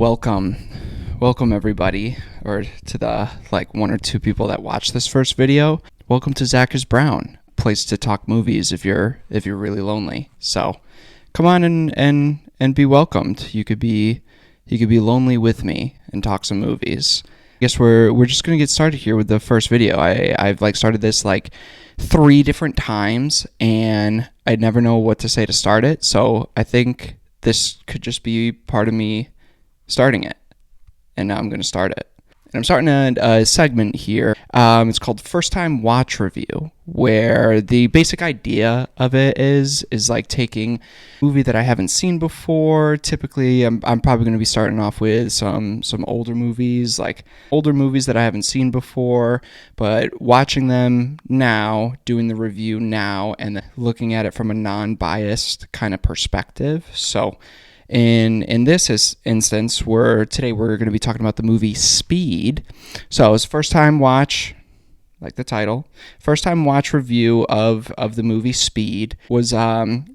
Welcome. Welcome everybody, or to the one or two people that watch this first video. Welcome to Zach is Brown, place to talk movies if you're really lonely. So come on and be welcomed. You could be lonely with me and talk some movies. I guess we're just gonna get started here with the first video. I've started this 3 different times and I never know what to say to start it. So I think this could just be part of me starting it, and now I'm going to start it. And I'm starting a segment here. It's called First Time Watch Review, where the basic idea of it is taking a movie that I haven't seen before. Typically, I'm probably going to be starting off with some older movies, older movies that I haven't seen before, but watching them now, doing the review now, and looking at it from a non-biased kind of perspective. So in this instance, today we're going to be talking about the movie Speed. So it's first time watch, like the title, first time watch review of the movie Speed. Was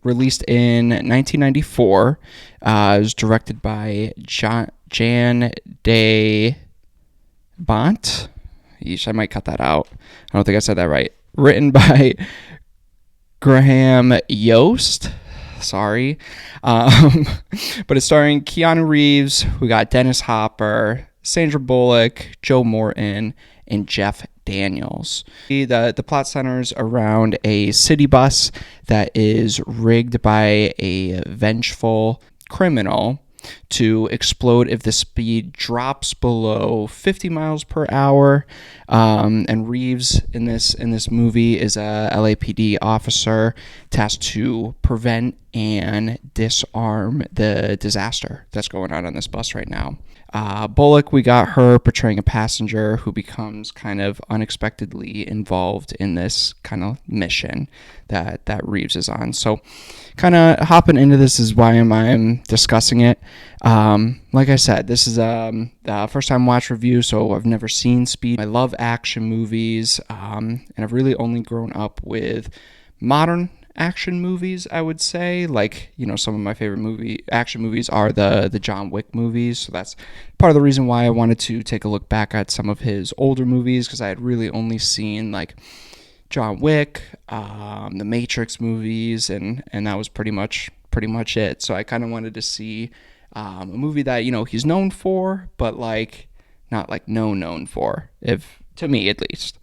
released in 1994. It was directed by Jan de Bont. Yeesh, I might cut that out. I don't think I said that right. Written by Graham Yost. Sorry. But it's starring Keanu Reeves. We got Dennis Hopper, Sandra Bullock, Joe Morton, and Jeff Daniels. The plot centers around a city bus that is rigged by a vengeful criminal to explode if the speed drops below 50 miles per hour. And Reeves in this movie is a LAPD officer tasked to prevent and disarm the disaster that's going on this bus right now. Bullock, we got her portraying a passenger who becomes kind of unexpectedly involved in this kind of mission that Reeves is on. So kind of hopping into this is why I'm discussing it. Like I said, this is a first time watch review, so I've never seen Speed. I love action movies, and I've really only grown up with modern action movies, I would say. Some of my favorite action movies are the John Wick movies. So that's part of the reason why I wanted to take a look back at some of his older movies, because I had really only seen John Wick, the Matrix movies, and that was pretty much it. So I kind of wanted to see a movie that he's known for, but not known for, if to me at least.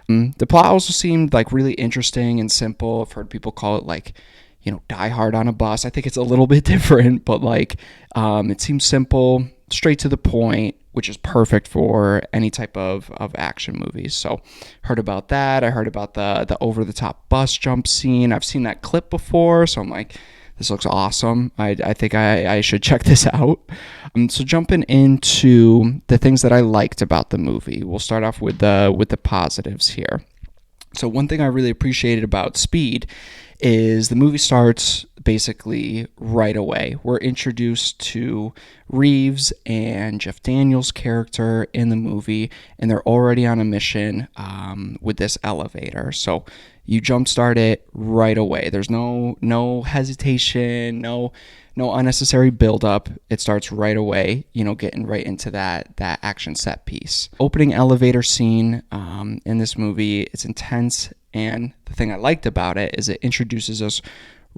The plot also seemed really interesting and simple. I've heard people call it Die Hard on a bus. I think it's a little bit different, but it seems simple, straight to the point, which is perfect for any type of action movies. So heard about that. I heard about the over the top bus jump scene. I've seen that clip before, so I'm like, this looks awesome. I think I should check this out. So jumping into the things that I liked about the movie, we'll start off with the positives here. So one thing I really appreciated about Speed is the movie starts basically right away. We're introduced to Reeves and Jeff Daniels' character in the movie, and they're already on a mission with this elevator. So you jumpstart it right away. There's no hesitation, no unnecessary buildup. It starts right away, getting right into that action set piece. Opening elevator scene in this movie, it's intense, and the thing I liked about it is it introduces us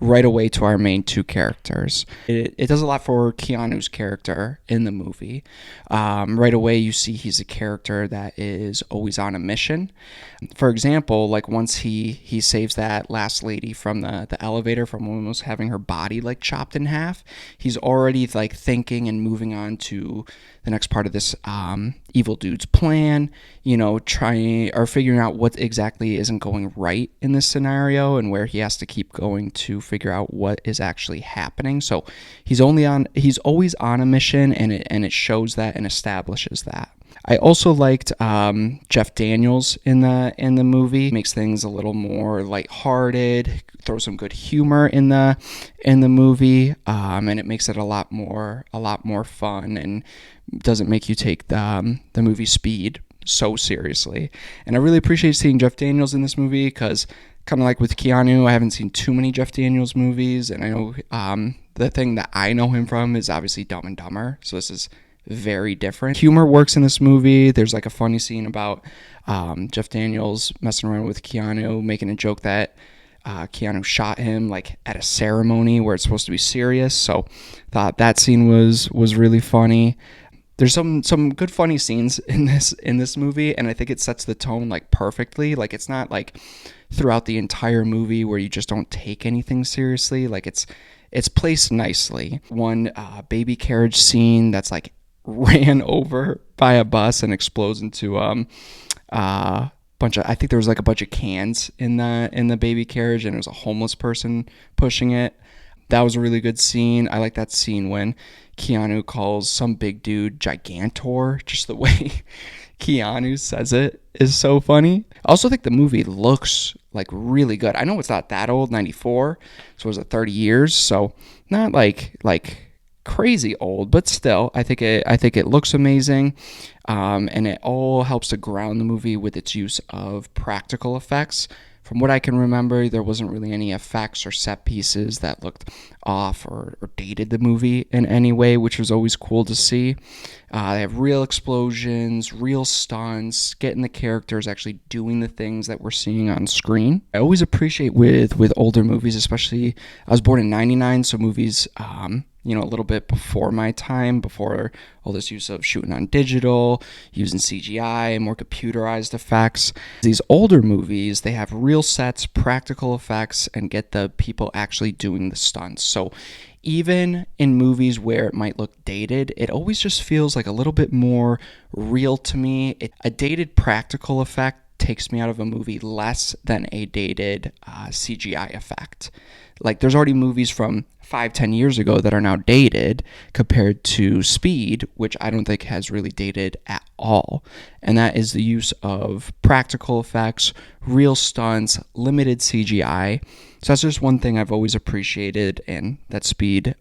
right away to our main two characters. It does a lot for Keanu's character in the movie. Right away, you see he's a character that is always on a mission. For example, once he saves that last lady from the elevator from almost having her body chopped in half, he's already thinking and moving on to the next part of this evil dude's plan, trying or figuring out what exactly isn't going right in this scenario and where he has to keep going to figure out what is actually happening. So he's always on a mission, and it shows that and establishes that. I also liked Jeff Daniels in the movie. Makes things a little more lighthearted, throws some good humor in the movie, and it makes it a lot more fun, and doesn't make you take the movie Speed so seriously. And I really appreciate seeing Jeff Daniels in this movie, because kind of like with Keanu, I haven't seen too many Jeff Daniels movies, and I know the thing that I know him from is obviously Dumb and Dumber. So this is very different. Humor works in this movie. There's like a funny scene about Jeff Daniels messing around with Keanu, making a joke that Keanu shot him like at a ceremony where it's supposed to be serious. So thought that scene was really funny. There's some good funny scenes in this movie, and I think it sets the tone like perfectly. Like it's not like throughout the entire movie where you just don't take anything seriously. Like it's placed nicely. One baby carriage scene that's like ran over by a bus and explodes into bunch of, I think there was like a bunch of cans in the baby carriage, and it was a homeless person pushing it. That was a really good scene. I like that scene when Keanu calls some big dude Gigantor. Just the way Keanu says it is so funny. I also think the movie looks like really good. I know it's not that old, 94, so it was 30 years, so not like crazy old, but still, I think it looks amazing, and it all helps to ground the movie with its use of practical effects. From what I can remember, there wasn't really any effects or set pieces that looked off or dated the movie in any way, which was always cool to see. They have real explosions, real stunts, getting the characters actually doing the things that we're seeing on screen. I always appreciate with older movies, especially, I was born in 99, so movies, a little bit before my time, before all this use of shooting on digital, using CGI, more computerized effects. These older movies, they have real sets, practical effects, and get the people actually doing the stunts. So even in movies where it might look dated, it always just feels like a little bit more real to me. A dated practical effect takes me out of a movie less than a dated CGI effect. Like there's already movies from 5-10 years ago that are now dated compared to Speed, which I don't think has really dated at all. And that is the use of practical effects, real stunts, limited CGI. So that's just one thing I've always appreciated, and that Speed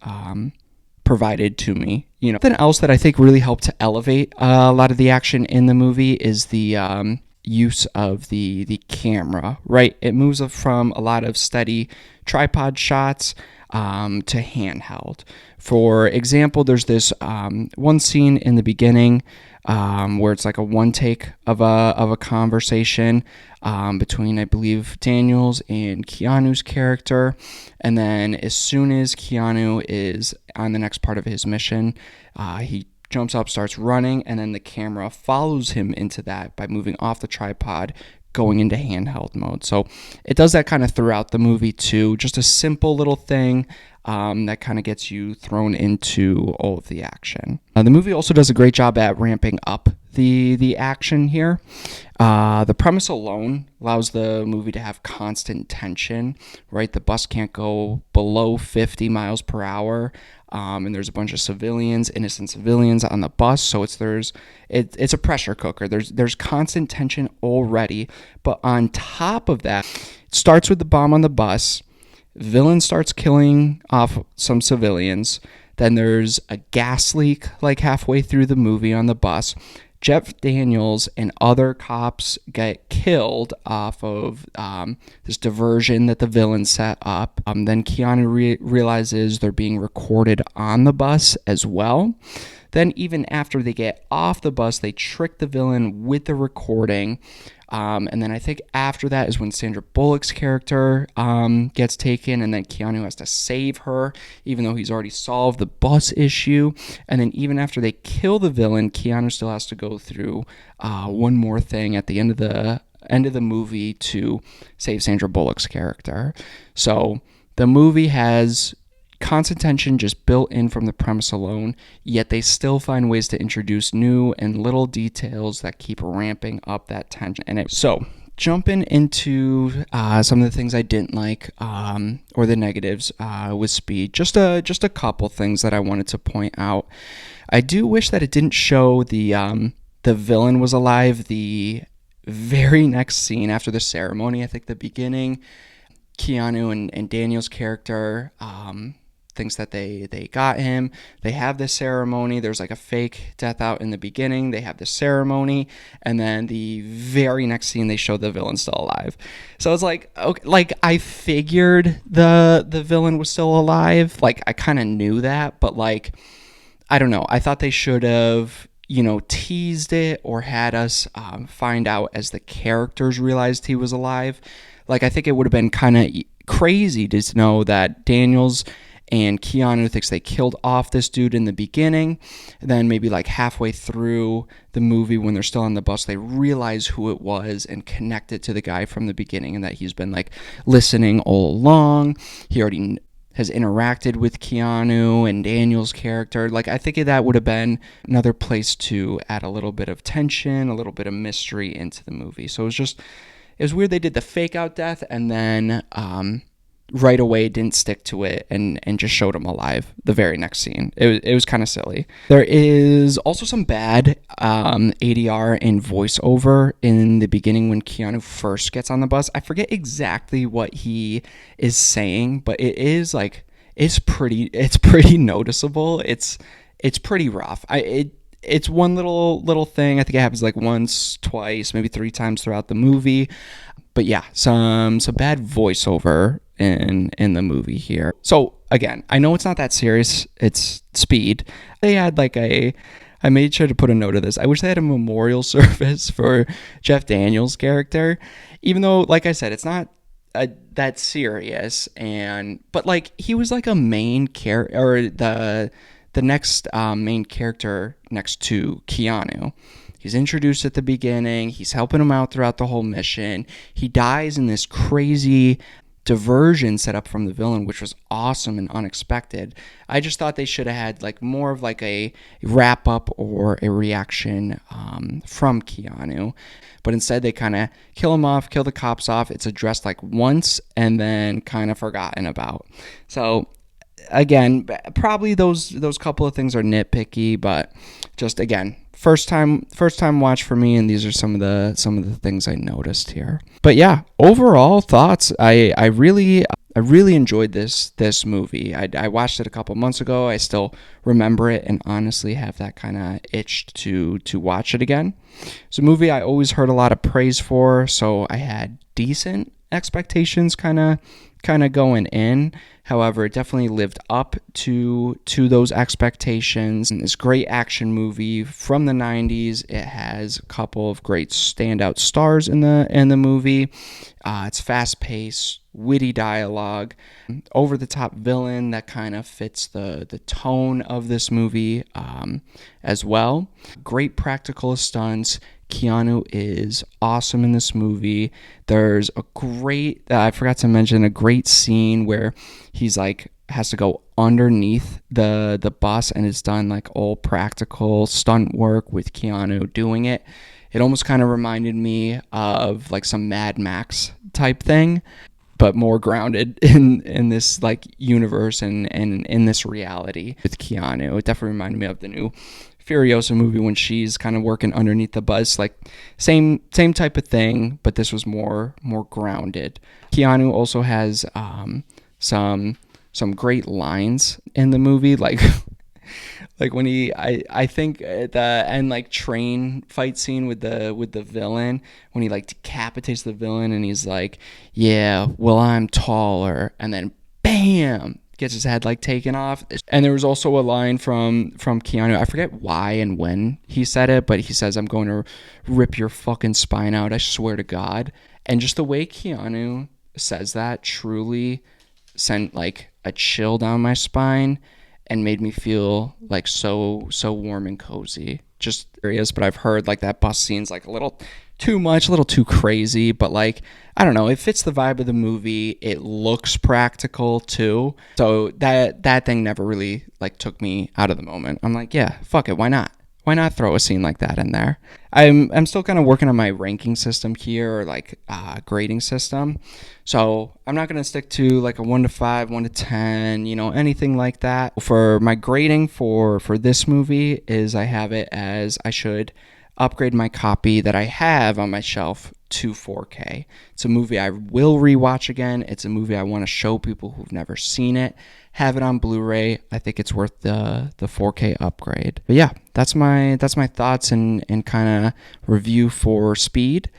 provided to me. Something else that I think really helped to elevate a lot of the action in the movie is the use of the camera, right? It moves from a lot of steady tripod shots to handheld. For example, there's this one scene in the beginning where it's like a one take of a conversation between, I believe, Daniels and Keanu's character, and then as soon as Keanu is on the next part of his mission, he jumps up, starts running, and then the camera follows him into that by moving off the tripod, going into handheld mode. So it does that kind of throughout the movie too. Just a simple little thing that kind of gets you thrown into all of the action. The movie also does a great job at ramping up the action here. The premise alone allows the movie to have constant tension, right? The bus can't go below 50 miles per hour. And there's a bunch of innocent civilians on the bus, so it's a pressure cooker. There's constant tension already, but on top of that, it starts with the bomb on the bus. Villain starts killing off some civilians. Then there's a gas leak like halfway through the movie on the bus. Jeff Daniels and other cops get killed off of this diversion that the villain set up. Then Keanu realizes they're being recorded on the bus as well. Then even after they get off the bus, they trick the villain with the recording. And then I think after that is when Sandra Bullock's character gets taken, and then Keanu has to save her, even though he's already solved the bus issue. And then even after they kill the villain, Keanu still has to go through one more thing at the end of the movie to save Sandra Bullock's character. So the movie has constant tension just built in from the premise alone, yet they still find ways to introduce new and little details that keep ramping up that tension. So jumping into some of the things I didn't like, or the negatives with Speed, just a couple things that I wanted to point out. I do wish that it didn't show the villain was alive the very next scene after the ceremony. I think the beginning, Keanu and Daniel's character thinks that they got him. They have this ceremony. There's like a fake death out in the beginning. They have this ceremony, and then the very next scene they show the villain still alive. So it's like, okay, like I figured the villain was still alive. Like I kind of knew that, but like I don't know. I thought they should have, teased it or had us find out as the characters realized he was alive. Like, I think it would have been kind of crazy to know that Daniels and Keanu thinks they killed off this dude in the beginning. And then maybe like halfway through the movie when they're still on the bus, they realize who it was and connect it to the guy from the beginning and that he's been like listening all along. He already has interacted with Keanu and Daniel's character. Like, I think that would have been another place to add a little bit of tension, a little bit of mystery into the movie. So it was weird they did the fake out death and then right away didn't stick to it and just showed him alive the very next scene. It was kind of silly. There is also some bad ADR and voiceover in the beginning when Keanu first gets on the bus. I forget exactly what he is saying, but it is like it's pretty noticeable. It's pretty rough. It's one little thing. I think it happens like once, twice, maybe 3 times throughout the movie. But yeah, some bad voiceover in the movie here. So again, I know it's not that serious. It's Speed. They had I made sure to put a note of this. I wish they had a memorial service for Jeff Daniels' character, even though, like I said, it's not that serious. But like he was like a main character, or the next main character next to Keanu. He's introduced at the beginning. He's helping him out throughout the whole mission. He dies in this crazy diversion set up from the villain, which was awesome and unexpected. I just thought they should have had like more of like a wrap up or a reaction from Keanu. But instead they kind of kill him off, kill the cops off. It's addressed like once and then kind of forgotten about. So again, probably those couple of things are nitpicky, but just again, first time watch for me, and these are some of the things I noticed here. But yeah, overall thoughts, I really enjoyed this movie. I watched it a couple months ago. I still remember it and honestly have that kind of itch to watch it again. It's a movie I always heard a lot of praise for, so I had decent expectations kind of going in. However, it definitely lived up to those expectations. And this great action movie from the 90s. It has a couple of great standout stars in the movie. It's fast-paced, witty dialogue, over-the-top villain that kind of fits the tone of this movie as well. Great practical stunts. Keanu is awesome in this movie. There's a great, I forgot to mention, a great scene where he's like has to go underneath the bus, and it's done like all practical stunt work with Keanu doing it. It almost kind of reminded me of like some Mad Max type thing, but more grounded in this like universe and in this reality with Keanu. It definitely reminded me of the new Furiosa movie when she's kind of working underneath the bus, like same type of thing, but this was more grounded. Keanu also has some great lines in the movie, like when I think at the end like train fight scene with the villain, when he like decapitates the villain and he's like, yeah, well, I'm taller, and then bam, gets his head like taken off. And there was also a line from Keanu, I forget why and when he said it, but he says, I'm going to rip your fucking spine out, I swear to God. And just the way Keanu says that truly sent like a chill down my spine and made me feel like so warm and cozy. Just areas, but I've heard like that bus scene's like a little too much, a little too crazy, but like, I don't know, it fits the vibe of the movie. It looks practical too. So that thing never really like took me out of the moment. I'm like, yeah, fuck it, why not? Why not throw a scene like that in there? I'm still kind of working on my ranking system here, or like grading system. So I'm not going to stick to like a 1 to 5, 1 to 10, anything like that. For my grading for this movie is I have it as I should upgrade my copy that I have on my shelf to 4K. It's a movie I will rewatch again. It's a movie I want to show people who've never seen it. Have it on Blu-ray. I think it's worth the 4K upgrade. But yeah, that's my thoughts and kind of review for Speed.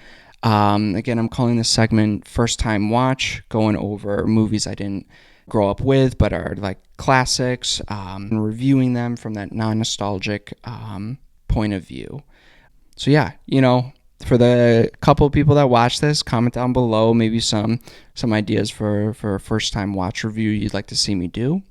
Again, I'm calling this segment First Time Watch, going over movies I didn't grow up with but are like classics, and reviewing them from that non-nostalgic point of view. So yeah, for the couple of people that watch this, comment down below maybe some ideas for a first time watch review you'd like to see me do.